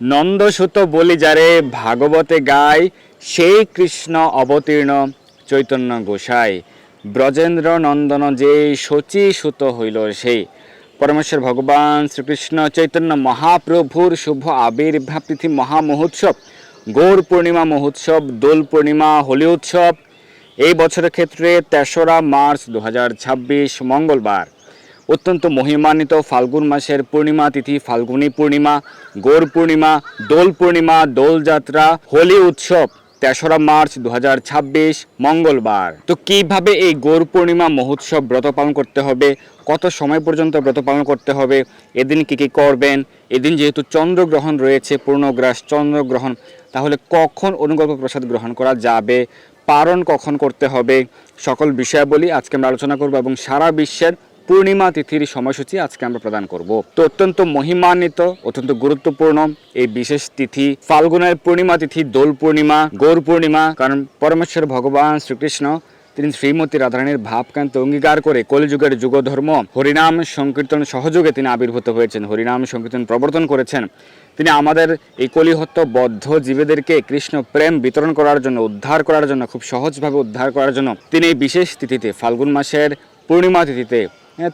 নন্দসুত বলি যারে ভাগবতে গায়, সেই কৃষ্ণ অবতীর্ণ চৈতন্য গোসাই। ব্রজেন্দ্র নন্দন যে শচী সুত হইল সেই। পরমেশ্বর ভগবান শ্রীকৃষ্ণ চৈতন্য মহাপ্রভুর শুভ আবির্ভাব তিথি মহামহোৎসব, গৌর পূর্ণিমা মহোৎসব, দোল পূর্ণিমা, হোলি উৎসব এই বছরের ক্ষেত্রে ৩রা মার্চ ২০২৬ মঙ্গলবার। অত্যন্ত মহিমান্বিত ফাল্গুন মাসের পূর্ণিমা তিথি ফাল্গুনী পূর্ণিমা, গৌর পূর্ণিমা, দোল পূর্ণিমা, দোলযাত্রা, হোলি উৎসব ৩রা মার্চ ২০২৬ মঙ্গলবার। তো কিভাবে এই গৌর পূর্ণিমা মহোৎসব ব্রত পালন করতে হবে, কত সময় পর্যন্ত ব্রত পালন করতে হবে, এদিন কী কী করবেন, এদিন যেহেতু চন্দ্রগ্রহণ রয়েছে, পূর্ণগ্রাস চন্দ্রগ্রহণ, তাহলে কখন অনুকল্প প্রসাদ গ্রহণ করা যাবে, পারণ কখন করতে হবে, সকল বিষয়াবলী আজকে আমরা আলোচনা করব এবং সারা বিশ্বের পূর্ণিমা তিথির সময়সূচি আজকে আমরা প্রদান করব। তো অত্যন্ত মহিমান্বিত, অত্যন্ত গুরুত্বপূর্ণ এই বিশেষ তিথি ফাল্গুনের পূর্ণিমা তিথি, দোল পূর্ণিমা, গৌর পূর্ণিমা। কারণ পরমেশ্বর ভগবান শ্রীকৃষ্ণ তিনি শ্রীমতী রাধারানীর ভাবকান্ত অঙ্গীকার করে কলিযুগের যুগধর্ম হরিনাম সংকীর্তন সহযোগে তিনি আবির্ভূত হয়েছেন, হরিনাম সংকীর্তন প্রবর্তন করেছেন। তিনি আমাদের এই কলিহত বদ্ধ জীবেদেরকে কৃষ্ণ প্রেম বিতরণ করার জন্য, উদ্ধার করার জন্য, খুব সহজভাবে উদ্ধার করার জন্য তিনি এই বিশেষ তিথিতে ফাল্গুন মাসের পূর্ণিমা তিথিতে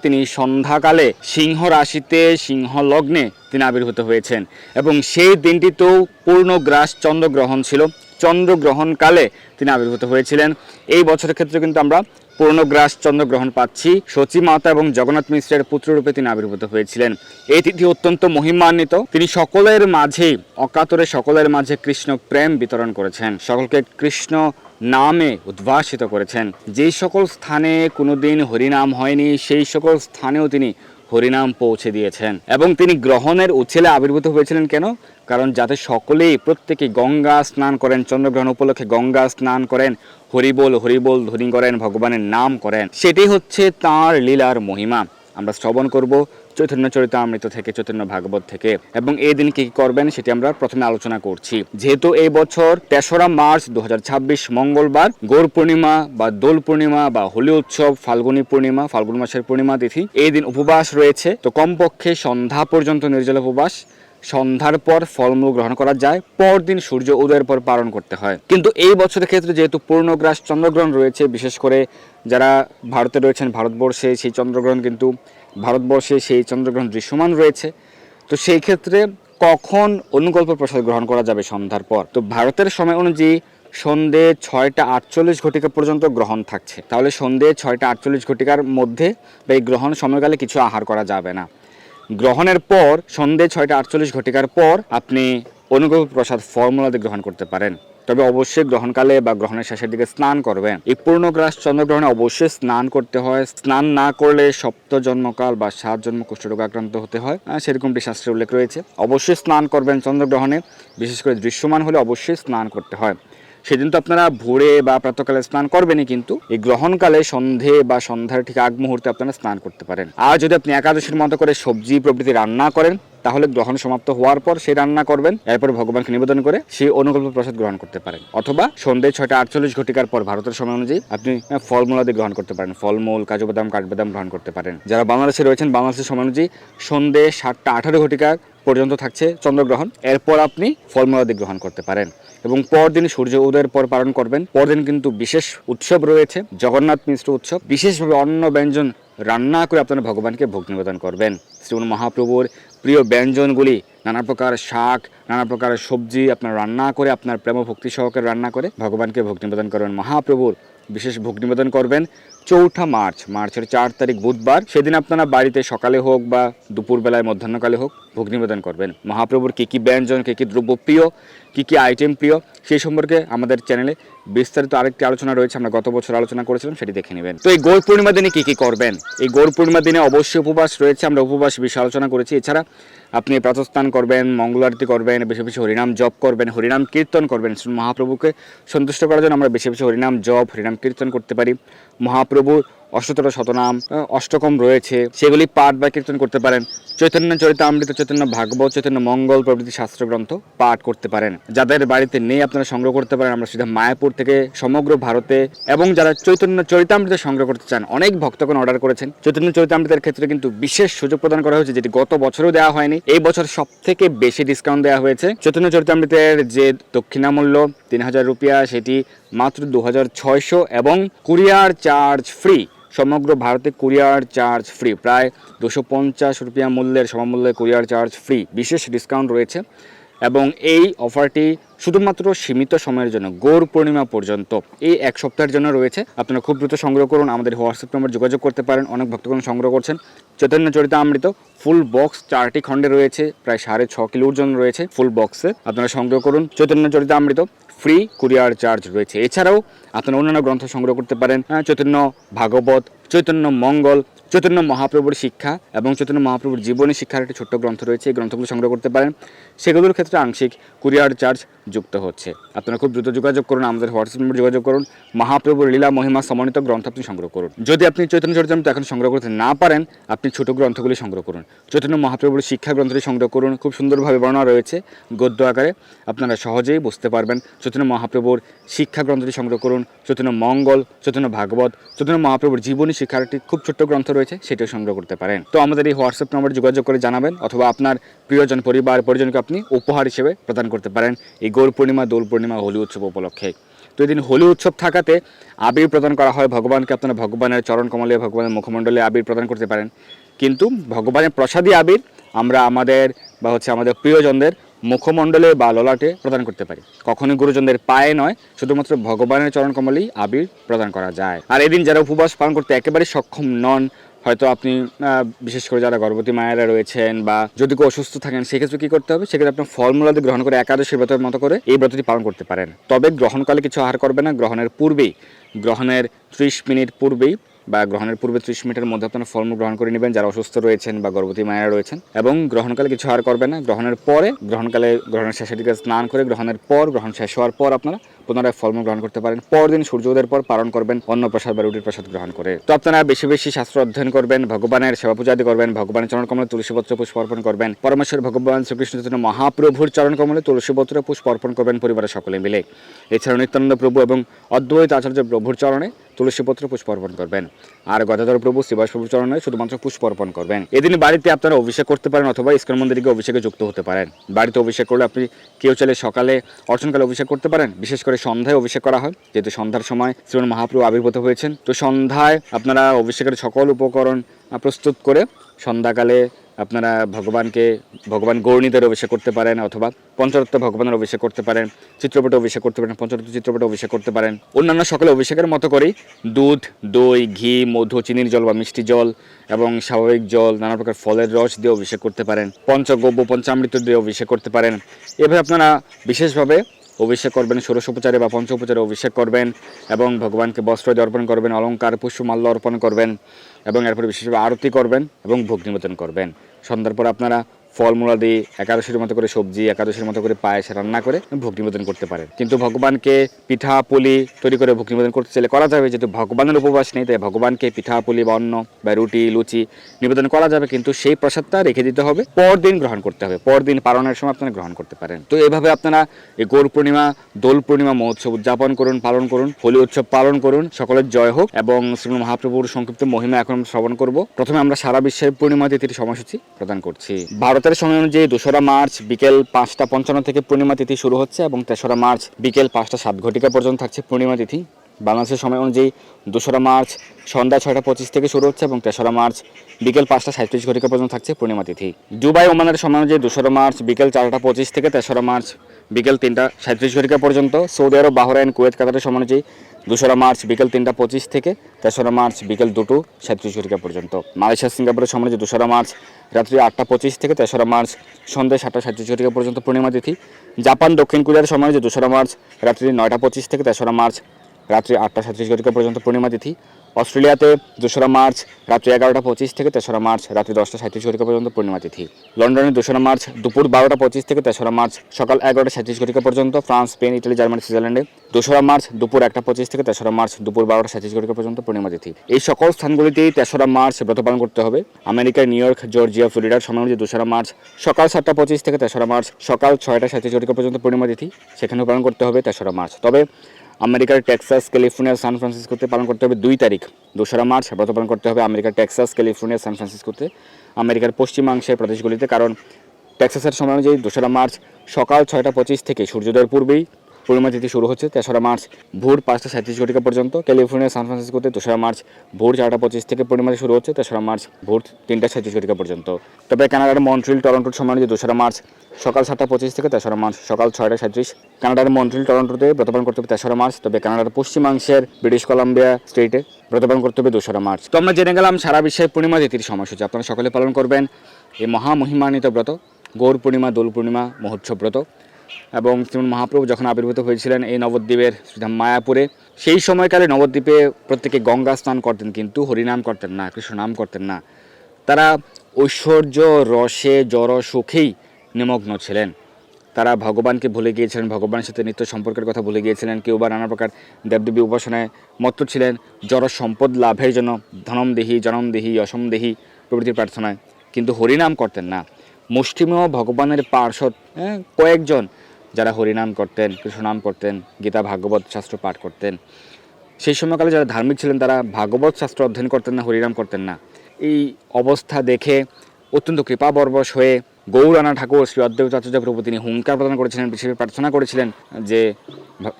তিনি সন্ধ্যাকালে সিংহ রাশিতে সিংহ লগ্নে তিনি আবির্ভূত হয়েছেন এবং সেই দিনটিতেও পূর্ণগ্রাস চন্দ্রগ্রহণ ছিল। চন্দ্রগ্রহণকালে তিনি আবির্ভূত হয়েছিলেন। এই বছরের ক্ষেত্রে কিন্তু আমরা পূর্ণগ্রাস চন্দ্রগ্রহণ পাচ্ছি। শচী মাতা এবং জগন্নাথ মিশ্রের পুত্ররূপে তিনি আবির্ভূত হয়েছিলেন। এই তিথি অত্যন্ত মহিমান্বিত। তিনি সকলের মাঝে, অকাতরে সকলের মাঝে কৃষ্ণ প্রেম বিতরণ করেছেন, সকলকে কৃষ্ণ নামে উদ্ভাসিত করেছেন। যেই সকল স্থানে কোনোদিন হরিনাম হয়নি সেই সকল স্থানেও তিনি হরিনাম পৌঁছে দিয়েছেন। এবং তিনি গ্রহণের উচ্ছেলে আবির্ভূত হয়েছিলেন কেন? কারণ যাতে সকলেই প্রত্যেকে গঙ্গা স্নান করেন, চন্দ্রগ্রহণ উপলক্ষে গঙ্গা স্নান করেন, হরিবোল হরিবোল ধ্বনি করেন, ভগবানের নাম করেন। সেটাই হচ্ছে তাঁর লীলার মহিমা। আমরা শ্রবণ করব চৈতন্য চরিতামৃত থেকে, চৈতন্য ভাগবত থেকে। এবং এই দিন কি করবেন সেটি আমরা প্রথমে আলোচনা করছি। যেহেতু এই বছর ৩রা মার্চ ২০২৬ মঙ্গলবার গৌর পূর্ণিমা বা দোল পূর্ণিমা বা হোলি উৎসব, ফাল্গুনী পূর্ণিমা, ফাল্গুন মাসের পূর্ণিমা তিথি, এই দিন উপবাস রয়েছে। তো কমপক্ষে সন্ধ্যা পর্যন্ত নির্জল উপবাস, সন্ধ্যার পর ফলমূল গ্রহণ করা যায়, পরদিন সূর্য উদয়ের পর পালন করতে হয়। কিন্তু এই বছরের ক্ষেত্রে যেহেতু পূর্ণগ্রাস চন্দ্রগ্রহণ রয়েছে, বিশেষ করে যারা ভারতে রয়েছেন, ভারতবর্ষে সেই চন্দ্রগ্রহণ কিন্তু ভারতবর্ষে সেই চন্দ্রগ্রহণ দৃশ্যমান রয়েছে। তো সেই ক্ষেত্রে কখন অনুকল্প প্রসাদ গ্রহণ করা যাবে সন্ধ্যার পর? তো ভারতের সময় অনুযায়ী সন্ধে ৬টা ৪৮ ঘটিকা পর্যন্ত গ্রহণ থাকছে। তাহলে সন্ধে ৬টা ৪৮ ঘটিকার মধ্যে বা এই গ্রহণ সময়কালে কিছু আহার করা যাবে না। গ্রহণের পর সন্ধে ৬টা ৪৮ ঘটিকার পর আপনি অনুকল্প প্রসাদ ফর্মুলাতে গ্রহণ করতে পারেন। তবে অবশ্যই গ্রহণকালে বা গ্রহণের শেষের দিকে স্নান করবেন। এই পূর্ণগ্রাস চন্দ্রগ্রহণে অবশ্যই স্নান করতে হয়। স্নান না করলে ৭ জন্মকাল বা ৭ জন্ম কুষ্ঠরোগে আক্রান্ত হতে হয়, সেরকমটি শাস্ত্রে উল্লেখ রয়েছে। অবশ্যই স্নান করবেন চন্দ্রগ্রহণে, বিশেষ করে দৃশ্যমান হলে অবশ্যই স্নান করতে হয়। সেদিন তো আপনারা ভোরে বা প্রাতকালে স্নান করবেনই, কিন্তু এই গ্রহণকালে সন্ধে বা সন্ধ্যার ঠিক আগ মুহূর্তে আপনারা স্নান করতে পারেন। আর যদি আপনি একাদশীর মতো করে সবজি প্রভৃতি রান্না করেন, তাহলে গ্রহণ সমাপ্ত হওয়ার পর সেই রান্না করবেন, এরপর ভগবানকে নিবেদন করে সেই অনুকল্প প্রসাদ গ্রহণ করতে পারেন। অথবা সন্ধ্যে ৬টা ৪৮ ঘটিকার পর ভারতের সময় অনুযায়ী আপনি ফলমূলাদি গ্রহণ করতে পারেন, ফলমূল, কাজু বাদাম, কাঠবাদাম গ্রহণ করতে পারেন। যারা বাংলাদেশে রয়েছেন, বাংলাদেশের সময় অনুযায়ী সন্ধ্যে ৭টা ১৮ ঘটিকার পর্যন্ত থাকছে চন্দ্রগ্রহণ, এরপর আপনি ফলমূলাদি গ্রহণ করতে পারেন এবং পরদিন সূর্য উদয়ের পর পালন করবেন। পরদিন কিন্তু বিশেষ উৎসব রয়েছে, জগন্নাথ মিশ্র উৎসব। বিশেষভাবে অন্ন ব্যঞ্জন রান্না করে আপনারা ভগবানকে ভোগ নিবেদন করবেন। শ্রীমন মহাপ্রভুর প্রিয় ব্যঞ্জনগুলি, নানা প্রকার শাক, নানা প্রকার সবজি আপনার রান্না করে, আপনার প্রেম ভক্তি সহকারে রান্না করে ভগবানকে ভোগ নিবেদন করবেন। মহাপ্রভুর বিশেষ ভোগ নিবেদন করবেন ৪ঠা মার্চ, মার্চের ৪ তারিখ বুধবার। সেদিন আপনারা বাড়িতে সকালে হোক বা দুপুরবেলায়, মধ্যাহ্নকালে হোক ভোগ নিবেদন করবেন। মহাপ্রভুর কী কী ব্যঞ্জন, কী কী দ্রব্য প্রিয়, কী কী আইটেম প্রিয়, সেই সম্পর্কে আমাদের চ্যানেলে বিস্তারিত আরেকটি আলোচনা রয়েছে, আমরা গত বছর আলোচনা করেছিলাম, সেটি দেখে নেবেন। তো এই গৌর পূর্ণিমা দিনে কী কী করবেন? এই গৌর পূর্ণিমা দিনে অবশ্যই উপবাস রয়েছে, আমরা উপবাস বিষয়ে আলোচনা করেছি। এছাড়া আপনি প্রাতঃস্নান করবেন, মঙ্গল আরতি করবেন, বেশি বেশি হরিনাম জপ করবেন, হরিনাম কীর্তন করবেন। মহাপ্রভুকে সন্তুষ্ট করার জন্য আমরা বেশি বেশি হরিনাম জপ, হরিনাম কীর্তন করতে পারি। মহাপ্রভুর অষ্টতর শতনাম, অষ্টকম রয়েছে, সেগুলি পাঠ বা কীর্তন করতে পারেন। চৈতন্য চরিতামৃত, চৈতন্য ভাগবত, চৈতন্য মঙ্গল প্রভৃতি শাস্ত্রগ্রন্থ পাঠ করতে পারেন। যাদের বাড়িতে নেই আপনারা সংগ্রহ করতে পারেন। আমরা সিধা মায়াপুর থেকে সমগ্র ভারতে, এবং যারা চৈতন্য চরিতামৃত সংগ্রহ করতে চান, অনেক ভক্তগণ অর্ডার করেছেন। চৈতন্য চরিতামৃতের ক্ষেত্রে কিন্তু বিশেষ সুযোগ প্রদান করা হয়েছে, যেটি গত বছরও দেওয়া হয়নি। এই বছর সব থেকে বেশি ডিসকাউন্ট দেওয়া হয়েছে। চৈতন্য চরিতামৃতের যে দক্ষিণামূল্য 3000 রুপিয়া, সেটি মাত্র 2600, এবং কুরিয়ার চার্জ ফ্রি। সমগ্র ভারতে কুরিয়ার চার্জ ফ্রি, প্রায় 250 রুপিয়া মূল্যের সমমূল্যে কুরিয়ার চার্জ ফ্রি, বিশেষ ডিসকাউন্ট রয়েছে। এবং এই অফারটি শুধুমাত্র সীমিত সময়ের জন্য, গৌর পূর্ণিমা পর্যন্ত, এই এক সপ্তাহের জন্য রয়েছে। আপনারা খুব দ্রুত সংগ্রহ করুন, আমাদের হোয়াটসঅ্যাপ নম্বর যোগাযোগ করতে পারেন। অনেক ভক্তগণ সংগ্রহ করছেন। চৈতন্য চরিতামৃত ফুল বক্স 4টি খণ্ডে রয়েছে, প্রায় 6.5 কিলো ওজন রয়েছে ফুল বক্সে। আপনারা সংগ্রহ করুন। Chaitanya Charitamrita free, courier charge রয়েছে। এছাড়াও আপনারা অন্যান্য গ্রন্থ সংগ্রহ করতে পারেন। চৈতন্য ভাগবত, চৈতন্য মঙ্গল, চৈতন্য মহাপ্রভুর শিক্ষা এবং চৈতন্য মহাপ্রভুর জীবনী শিক্ষার একটি ছোট্ট গ্রন্থ রয়েছে। এই গ্রন্থগুলো সংগ্রহ করতে পারেন। সেগুলোর ক্ষেত্রে আংশিক কুরিয়ার চার্জ যুক্ত হচ্ছে। আপনারা খুব দ্রুত যোগাযোগ করুন, আমাদের হোয়াটসঅ্যাপ নম্বর যোগাযোগ করুন। মহাপ্রভুর লীলা মহিমা সমন্বিত গ্রন্থ আপনি সংগ্রহ করুন। যদি আপনি চৈতন্য চরিতামৃত এখন সংগ্রহ করতে না পারেন, আপনি ছোট গ্রন্থগুলি সংগ্রহ করুন। চৈতন্য মহাপ্রভুর শিক্ষা গ্রন্থটি সংগ্রহ করুন। খুব সুন্দরভাবে বর্ণনা রয়েছে গদ্য আকারে, আপনারা সহজেই বুঝতে পারবেন। চৈতন্য মহাপ্রভুর শিক্ষা গ্রন্থটি সংগ্রহ করুন। চৈতন্য মঙ্গল, চৈতন্য ভাগবত, চৈতন্য মহাপ্রভুর জীবনী শিক্ষার একটি খুব ছোট্ট গ্রন্থ রয়েছে, সেটিও সংগ্রহ করতে পারেন। তো আমাদের এই হোয়াটসঅ্যাপ নম্বরে যোগাযোগ করে জানাবেন, অথবা আপনার প্রিয়জন, পরিবার পরিজনকে আপনি উপহার হিসেবে প্রদান করতে পারেন এই গৌর পূর্ণিমা, দোল পূর্ণিমা, হোলি উৎসব উপলক্ষে। তো এদিন হোলি উৎসব থাকাতে আবির প্রদান করা হয় ভগবানকে। আপনারা ভগবানের চরণ কমলে, ভগবানের মুখমণ্ডলে আবির প্রদান করতে পারেন। কিন্তু ভগবানের প্রসাদী আবির আমরা আমাদের আমাদের প্রিয়জনদের মুখমণ্ডলে বা ললাটে প্রদান করতে পারি। কখনোই গুরুজনদের পায়ে নয়, শুধুমাত্র ভগবানের চরণ কমলেই আবির প্রদান করা যায়। আর এদিন যারা উপবাস পালন করতে একেবারে সক্ষম নন, হয়তো আপনি বিশেষ করে যারা গর্ভবতী মায়েরা রয়েছেন বা যদি কেউ অসুস্থ থাকেন, সেক্ষেত্রে কী করতে হবে? সেক্ষেত্রে আপনার ফলমূলাদি গ্রহণ করে একাদশীর ব্রতের মতো করে এই ব্রতটি পালন করতে পারেন। তবে গ্রহণকালে কিছু আহার করবে না। গ্রহণের পূর্বেই, গ্রহণের 30 মিনিট পূর্বেই বা গ্রহণের পূর্বে 30 মিনিটের মধ্যে আপনারা ফলমূল গ্রহণ করে নেবেন যারা অসুস্থ রয়েছেন বা গর্ভবতী মায়েরা রয়েছেন। এবং গ্রহণকালে কিছু আহার করবেন না। গ্রহণের পরে, গ্রহণকালে গ্রহণের শেষের দিকে স্নান করে গ্রহণের পর, গ্রহণ শেষ হওয়ার পর আপনারা পুনরায় ফলমূল গ্রহণ করতে পারেন। পরদিন সূর্যোদয়ের পর পালন করবেন অন্নপ্রসাদ বা রুটির প্রসাদ গ্রহণ করে। তো আপনারা বেশি বেশি শাস্ত্র অধ্যয়ন করবেন, ভগবানের সেবা পূজা আদি করবেন, ভগবানের চরণ কমলে তুলসীপত্র পুষ্প অর্পণ করবেন। পরমেশ্বর ভগবান শ্রীকৃষ্ণ চৈতন্য মহাপ্রভুর চরণ কমলে তুলসীপত্র পুষ্প অর্পণ করবেন পরিবারের সকলে মিলে। এছাড়াও নিত্যানন্দ প্রভু এবং অদ্বৈত আচার্য প্রভুর চরণে তুলসীপত্র পুষ্প অর্পণ করবেন। আর গদাধর প্রভু, শ্রীবাস প্রভুর চরণে শুধুমাত্র পুষ্প অর্পণ করবেন। এদিন বাড়িতে আপনারা অভিষেক করতে পারেন, অথবা ইস্কন মন্দিরে অভিষেকে যুক্ত হতে পারেন। বাড়িতে অভিষেক করলে আপনি কেউ চাইলে সকালে, অর্চনকালে অভিষেক করতে পারেন। বিশেষ করে সন্ধ্যায় অভিষেক করা হয়, যেহেতু সন্ধ্যার সময় শ্রীমন মহাপ্রভু আবির্ভূত হয়েছেন। তো সন্ধ্যায় আপনারা অভিষেকের সকল উপকরণ প্রস্তুত করে সন্ধ্যাকালে আপনারা ভগবান গৌরনীদের অভিষেক করতে পারেন, অথবা পঞ্চরত্ন ভগবানের অভিষেক করতে পারেন, চিত্রপটে অভিষেক করতে পারেন, পঞ্চরত্ন চিত্রপটে অভিষেক করতে পারেন। অন্যান্য সকলে অভিষেকের মতো করেই দুধ, দই, ঘি, মধু, চিনির জল বা মিষ্টি জল এবং স্বাভাবিক জল, নানা প্রকার ফলের রস দিয়ে অভিষেক করতে পারেন। পঞ্চগব্য, পঞ্চামৃত দিয়ে অভিষেক করতে পারেন। এভাবে আপনারা বিশেষভাবে অভিষেক করবেন, ষোড়শোপচারে বা পঞ্চোপচারে অভিষেক করবেন এবং ভগবানকে বস্ত্র অর্পণ করবেন, অলঙ্কার পুষ্পমাল্য অর্পণ করবেন এবং এরপরে বিশেষভাবে আরতি করবেন এবং ভোগ নিবেদন করবেন। সন্ধ্যার পর আপনারা ফলমূলাদি একাদশীর মতো করে সবজি, একাদশীর মতো করে পায়েস রান্না করে ভোগ নিবেদন করতে পারেন। কিন্তু ভগবানকে পিঠা পুলি তৈরি করে ভোগ নিবেদন করতে চাইলে করা যাবে, যেহেতু ভগবানের উপবাস নেই, তাই ভগবানকে পিঠা পুলি বা অন্ন বা রুটি লুচি নিবেদন করা যাবে, কিন্তু সেই প্রসাদটা রেখে দিতে হবে, পরদিন গ্রহণ করতে হবে। পরদিন পালনের সময় আপনারা গ্রহণ করতে পারেন। তো এভাবে আপনারা এই গৌর পূর্ণিমা, দোল পূর্ণিমা মহোৎসব উদযাপন করুন, পালন করুন, হোলি উৎসব পালন করুন। সকলের জয় হোক। এবং শ্রীমন মহাপ্রভুর সংক্ষিপ্ত মহিমা এখন শ্রবণ করব। প্রথমে আমরা সারা বিশ্বে পূর্ণিমা তিথির সময়সূচি প্রদান করছি। ভারতের সময় অনুযায়ী 2রা মার্চ বিকেল 5:55 থেকে পূর্ণিমা তিথি শুরু হচ্ছে এবং 3রা মার্চ বিকেল 5:07 পর্যন্ত থাকছে পূর্ণিমা তিথি। বাংলাদেশের সময় অনুযায়ী 2রা মার্চ সন্ধ্যা 6:25 থেকে শুরু হচ্ছে এবং 3রা মার্চ বিকেল 5:37 পর্যন্ত থাকছে পূর্ণিমা তিথি। দুবাই ওমানের সময় অনুযায়ী 2রা মার্চ বিকেল 4:25 থেকে 3রা মার্চ বিকেল 3:37 পর্যন্ত। সৌদি আরব, বাহরাইন, কুয়েত, কাতারের সময় অনুযায়ী 2রা মার্চ বিকেল 3:25 থেকে 3রা মার্চ বিকেল 2:37 পর্যন্ত। মালয়েশিয়া, সিঙ্গাপুরের সময় অনুযায়ী 2রা মার্চ রাত্রি 8:25 থেকে 3রা মার্চ সন্ধ্যা 7:37 পর্যন্ত পূর্ণিমা তিথি। জাপান, দক্ষিণ কোরিয়ার সময় অনুযায়ী 2রা মার্চ রাত্রি 9:25 থেকে 3রা মার্চ রাত্রি 8:37 পর্যন্ত পূর্ণিমা তিথি। অস্ট্রেলিয়াতে 2রা মার্চ রাত্রি 11:25 থেকে 3রা মার্চ রাত্রি 10:37 পর্যন্ত পূর্ণিমা তিথি। লন্ডনে 2রা মার্চ দুপুর 12:25 থেকে 3রা মার্চ সকাল 11:37 পর্যন্ত। ফ্রান্স, স্পেন, ইটালি, জার্মানি, সুইজারল্যান্ডে 2রা মার্চ দুপুর 1:25 থেকে 3রা মার্চ দুপুর 12:37 পর্যন্ত পূর্ণিমা তিথি। এই সকল স্থানগুলিতেই 3রা মার্চ ব্রত পালন করতে হবে। আমেরিকার নিউ ইয়র্ক, জর্জিয়া, ফ্লোরিডার সময় অনুযায়ী 2রা মার্চ সকাল 7:25 থেকে 3রা মার্চ সকাল 6:37 পর্যন্ত পূর্ণিমা তিথি, সেখানেও পালন করতে হবে 3রা মার্চ। তবে আমেরিকার টেক্সাস, ক্যালিফোর্নিয়া, সান ফ্রান্সিসকোতে পালন করতে হবে 2 তারিখ 2রা মার্চ ব্রত পালন করতে হবে আমেরিকার টেক্সাস, ক্যালিফোর্নিয়া, সান ফ্রান্সিসকোতে, আমেরিকার পশ্চিমাংশের প্রদেশগুলিতে। কারণ টেক্সাসের সময় অনুযায়ী 2রা মার্চ সকাল 6:25 থেকে সূর্যোদয়ের পূর্বেই পূর্ণিমা তিথি শুরু হচ্ছে। 3রা মার্চ ভোর 5:37 পর্যন্ত। ক্যালিফোর্নিয়া, সান ফ্রান্সিসকোতে 2রা মার্চ ভোর 4:25 থেকে পূর্ণিমা শুরু হচ্ছে। 3রা মার্চ ভোর 3:37 পর্যন্ত। তবে কানাডার মন্ট্রিল, টরন্টোর সময় অনুযায়ী 2রা মার্চ সকাল 7:25 থেকে 3রা মার্চ সকাল 6:37। কানাডার মন্ট্রিল, টরন্টোতে ব্রত পালন করতে হবে 3রা মার্চ। তবে কানাডার পশ্চিমাংশের ব্রিটিশ কলাম্বিয়া স্টেটে ব্রত পালন করতে হবে 2রা মার্চ। তো আমরা জেনে গেলাম সারা বিশ্বের পূর্ণিমা তিথির সময়সূচি। আপনারা সকলে পালন করবেন এই মহামহিমান্বিত ব্রত, গৌর পূর্ণিমা, দোল পূর্ণিমা, মহোৎসব ব্রত। এবং শ্রীমন মহাপ্রভু যখন আবির্ভূত হয়েছিলেন এই নবদ্বীপের শ্রীধাম মায়াপুরে, সেই সময়কালে নবদ্বীপে প্রত্যেকে গঙ্গা স্নান করতেন, কিন্তু হরিনাম করতেন না, কৃষ্ণ নাম করতেন না। তারা ঐশ্বর্য রসে জড় সুখেই নিমগ্ন ছিলেন। তারা ভগবানকে ভুলে গিয়েছিলেন, ভগবানের সাথে নিত্য সম্পর্কের কথা ভুলে গিয়েছিলেন। কেউ বা নানা প্রকার দেবদেবী উপাসনায় মত্ত ছিলেন, জড় সম্পদ লাভের জন্য ধনম দেহি, জনম দেহি, যশম দেহি প্রভৃতির প্রার্থনায়, কিন্তু হরিনাম করতেন না। মুষ্টিমেয় ভগবানের পার্ষদ কয়েকজন যারা হরিনাম করতেন, কৃষ্ণনাম করতেন, গীতা ভাগবত শাস্ত্র পাঠ করতেন। সেই সময়কালে যারা ধার্মিক ছিলেন তারা ভাগবত শাস্ত্র অধ্যয়ন করতেন না, হরিনাম করতেন না। এই অবস্থা দেখে অত্যন্ত কৃপাবরবশ হয়ে গৌরানা ঠাকুর শ্রী অদ্বৈতাচার্য প্রভু তিনি হুঙ্কার প্রদান করেছিলেন, বিশেষ প্রার্থনা করেছিলেন যে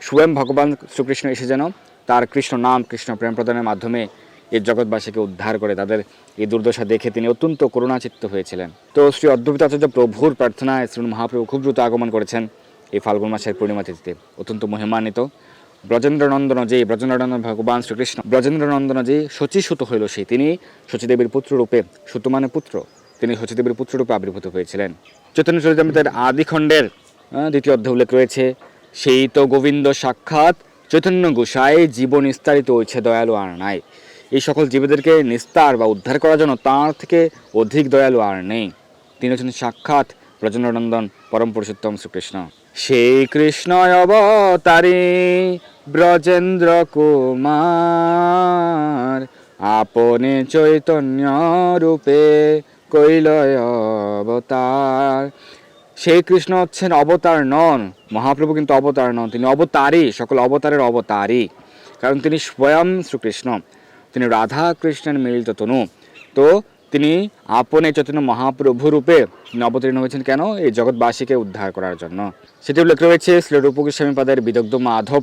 স্বয়ং ভগবান শ্রীকৃষ্ণ এসে যেন তার কৃষ্ণ নাম, কৃষ্ণ প্রেম প্রদানের মাধ্যমে এই জগৎবাসীকে উদ্ধার করে। তাদের এই দুর্দশা দেখে তিনি অত্যন্ত করুণাচিত্ত হয়েছিলেন। তো শ্রী অদ্বৈতাচার্য প্রভুর প্রার্থনায় শ্রী মহাপ্রভু খুব দ্রুত আগমন করেছেন এই ফাল্গুন মাসের পূর্ণিমা তিথিতে। অত্যন্ত মহিমান্বিত ব্রজেন্দ্রনন্দন যে ব্রজেন্দ্রনন্দন ভগবান শ্রীকৃষ্ণ, ব্রজেন্দ্রনন্দন যে শচীসুত হইল সেই, তিনি শচীদেবীর পুত্ররূপে, সুত মানে পুত্র, তিনি শচীদেবীর পুত্ররূপে আবির্ভূত হয়েছিলেন। চৈতন্য চরিতামৃতের আদিখণ্ডের 2য় অধ্যায়ে উল্লেখ রয়েছে, সেই তো গোবিন্দ সাক্ষাৎ চৈতন্য গোসাই, জীবন নিস্তারিত হয়েছে দয়ালু আর নাই। এই সকল জীবদেরকে নিস্তার বা উদ্ধার করার জন্য তাঁর থেকে অধিক দয়ালু আর নেই। তিনি হচ্ছেন সাক্ষাৎ ব্রজেন্দ্রনন্দন পরম পুরুষোত্তম শ্রীকৃষ্ণ। সেই কৃষ্ণ অবতারী ব্রজেন্দ্র কুমার, আপনে চৈতন্য রূপে কৈলয় অবতার। সেই কৃষ্ণ হচ্ছেন অবতার নন, মহাপ্রভু কিন্তু অবতার নন, তিনি অবতারী, সকল অবতারের অবতারী। কারণ তিনি স্বয়ং শ্রীকৃষ্ণ, তিনি রাধা কৃষ্ণের মিলিত তনু। তো তিনি আপনে চৈতন্য মহাপ্রভু রূপে অবতীর্ণ হয়েছেন কেন? এই জগৎবাসীকে উদ্ধার করার জন্য। সেটি উল্লেখ রয়েছে শ্রী রূপ গোস্বামী পাদের বিদগ্ধ মাধব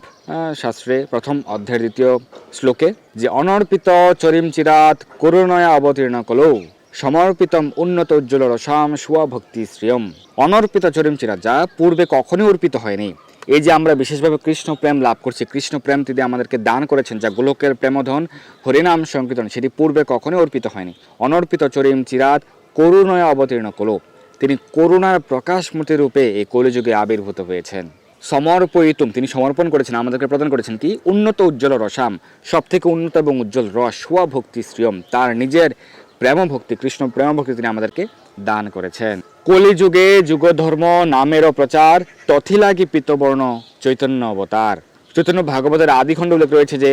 শাস্ত্রে 1ম অধ্যায়ের 2য় শ্লোকে, যে অনর্পিত চরিম চিরাত করুণয়া অবতীর্ণ কলৌ, সমর্পিতম উন্নত উজ্জ্বল রসাম সুভক্তি শ্রিয়ম। অনর্পিত চরিম চিরাত, যা পূর্বে কখনোই অর্পিত হয়নি। এই যে আমরা বিশেষভাবে কৃষ্ণ প্রেম লাভ করছি, কৃষ্ণ প্রেম তিনি আমাদেরকে দান করেছেন, যা গোলকের প্রেমধন হরিনাম সংকীর্তন, সেটি পূর্বে কখনোই অর্পিত হয়নি। অনর্পিত চরিম চিরাত করুণায় অবতীর্ণ কলো, তিনি করুণার প্রকাশমূর্তি রূপে এই কলিযুগে আবির্ভূত হয়েছেন। সমর্পয়িতুম, তিনি সমর্পণ করেছেন, আমাদেরকে প্রদান করেছেন কি? উন্নত উজ্জ্বল রসাম, সব থেকে উন্নত এবং উজ্জ্বল রস, স্বভক্তি শ্রিয়ম, তার নিজের প্রেম ভক্তি, কৃষ্ণ প্রেম ভক্তি তিনি আমাদেরকে দান করেছেন। কলিযুগে যুগধর্ম নামেরও প্রচার, তথিলাগি পীতবর্ণ চৈতন্য অবতার। চৈতন্য ভাগবতের আদিখণ্ড উল্লেখ রয়েছে যে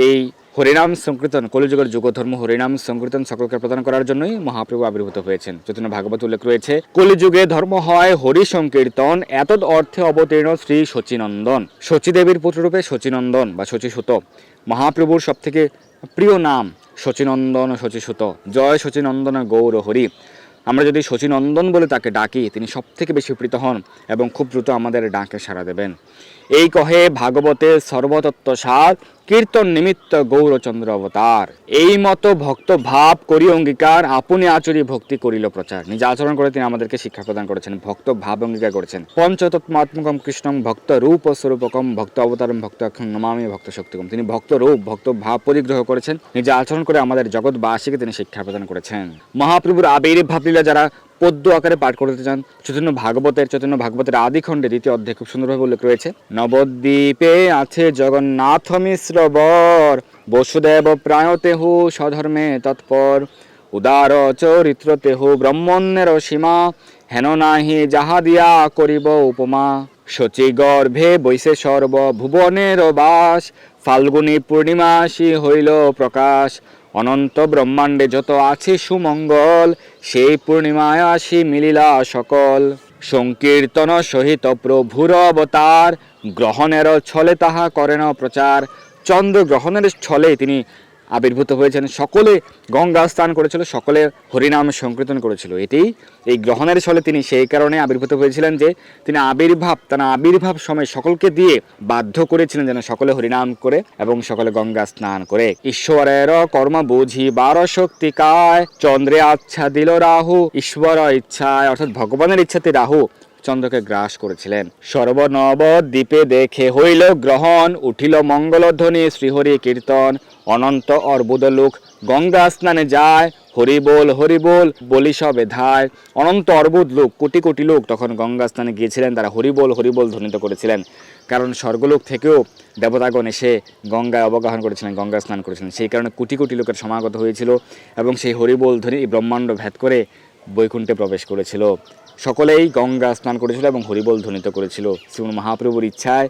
এই হরিনাম সংকীর্তন, কলিযুগের যুগধর্ম হরিনাম সংকীর্তন সকলকে প্রদান করার জন্যই মহাপ্রভু আবির্ভূত হয়েছেন। চৈতন্য ভাগবত উল্লেখ রয়েছে, কলিযুগে ধর্ম হয় হরি সংকীর্তন, এতদ অর্থে অবতীর্ণ শ্রী শচীনন্দন। শচীদেবীর পুত্ররূপে শচীনন্দন বা শচীসুত, মহাপ্রভুর সব থেকে প্রিয় নাম শচীনন্দন, শচীসুত। জয় শচীনন্দন গৌর হরি। আমরা যদি শচীনন্দন বলে তাকে ডাকি, তিনি সব থেকে বেশি প্রীত হন এবং খুব দ্রুত আমাদের ডাকে সাড়া দেবেন। এই কহে ভাগবতে সর্বতত্ত্ব সার, কীর্তন নিমিত্ত গৌরচন্দ্র অবতার। এই মতো ভক্ত ভাব করি অঙ্গীকার, আপনি আচরি ভক্তি করিল প্রচার। নিজে আচরণ করে তিনি আমাদেরকে শিক্ষা প্রদান করেছেন, ভক্ত ভাব অঙ্গীকার করেছেন। পঞ্চতত্ত্বাত্মকম কৃষ্ণং ভক্ত রূপ স্বরূপকম, ভক্ত অবতারম ভক্ত অক্ষং নমামি ভক্ত শক্তিকম। তিনি ভক্ত রূপ, ভক্ত ভাব পরিগ্রহ করেছেন, নিজে আচরণ করে আমাদের জগৎবাসীকে তিনি শিক্ষা প্রদান করেছেন। মহাপ্রভুর আবির্ভাব লীলা যারা পদ্য আকারে পাঠ করতে চান, চৈতন্য ভাগবতের আদিখণ্ডে 2য় অধ্যায় খুব সুন্দরভাবে উল্লেখ রয়েছে, নবদ্বীপে আছে জগন্নাথ মিশ্র বর, বসুদেব প্রায়তেহু স্বধর্মে তৎপর, উদার চরিত্র তেহু ব্রহ্মণ্যের সীমা, হেন নাহি যাহা দিয়া করিব উপমা। শচী গর্ভে বৈশে সর্ব ভুবনের বাস, ফাল্গুনী পূর্ণিমাসী হইল প্রকাশ। অনন্ত ব্রহ্মাণ্ডে যত আছে সুমঙ্গল, সেই পূর্ণিমায় আসি মিলিলা সকল। সংকীর্তন সহিত প্রভুর অবতার, গ্রহণের ছলে তাহা করেন প্রচার। চন্দ্র গ্রহণের ছলে তিনি আবির্ভূত হয়েছেন, সকলে গঙ্গা স্নান করেছিল, সকলে হরিনাম সংকীর্তন করেছিল। এটাই এই গ্রহণের ছলে তিনি সেই কারণে আবির্ভূত হয়েছিলেন যে তিনি তার আবির্ভাব সময় সকলকে দিয়ে বাধ্য করেছিলেন যেন সকলে হরিনাম করে এবং সকলে গঙ্গা স্নান করে। ঈশ্বরের কর্ম বুঝিবার শক্তি কায়, চন্দ্রে আচ্ছা দিল রাহু ঈশ্বর ইচ্ছায়, অর্থাৎ ভগবানের ইচ্ছাতে রাহু চন্দ্রকে গ্রাস করেছিলেন। সর্বনব দ্বীপে দেখে হইল গ্রহণ, উঠিল মঙ্গলধ্বনি শ্রীহরি কীর্তন। অনন্ত অর্বুদ লোক গঙ্গা স্নানে যায়, হরি বল বলি সবে ধায়। অনন্ত অর্বুদ লোক, কোটি কোটি লোক তখন গঙ্গা স্নানে গিয়েছিলেন, তারা হরি বল ধ্বনিত করেছিলেন। কারণ স্বর্গলোক থেকেও দেবতাগণ এসে গঙ্গায় অবগাহন করেছিলেন, গঙ্গা স্নান করেছিলেন, সেই কারণে কোটি কোটি লোকের সমাগত হয়েছিল এবং সেই হরিবোল ধ্বনি ব্রহ্মাণ্ড ভেদ করে বৈকুণ্ঠে প্রবেশ করেছিল। সকলেই গঙ্গা স্নান করেছিল এবং হরিবোল ধ্বনিত করেছিল শ্রীমন মহাপ্রভুর ইচ্ছায়,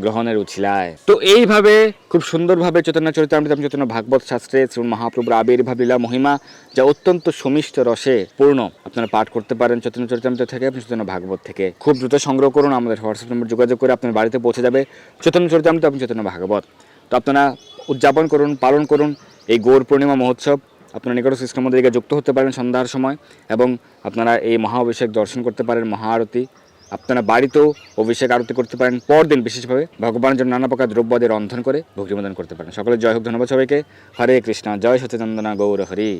গ্রহণের উছিলায়। তো এইভাবে খুব সুন্দরভাবে চৈতন্য চরিতামৃত এবং চৈতন্য ভাগবত শাস্ত্রে শ্রীমন মহাপ্রভুর আবির্ভাব লীলা মহিমা, যা অত্যন্ত সমিষ্ট রসে পূর্ণ, আপনারা পাঠ করতে পারেন চৈতন্য চরিতামৃত থেকে এবং চৈতন্য ভাগবত থেকে। খুব দ্রুত সংগ্রহ করুন, আমাদের হোয়াটসঅ্যাপ নম্বর যোগাযোগ করে আপনার বাড়িতে পৌঁছে যাবে চৈতন্য চরিতামৃত এবং চৈতন্য ভাগবত। তো আপনারা উদযাপন করুন, পালন করুন এই গৌর পূর্ণিমা মহোৎসব। আপনারা নিকট সিস্টেম মধ্যে যুক্ত হতে পারেন সন্ধ্যার সময় এবং আপনারা এই মহা অভিষেক দর্শন করতে পারেন, মহা আরতি। আপনারা বাড়িতেও অভিষেক আরতি করতে পারেন, পরদিন বিশেষভাবে ভগবানের জন্য নানা প্রকার দ্রব্যাদি রন্ধন করে ভক্তিমোদন করতে পারেন। সকলে জয় হোক, ধন্যবাদ সবাইকে। হরে কৃষ্ণ, জয় সচ্চিদানন্দ গৌর হরি।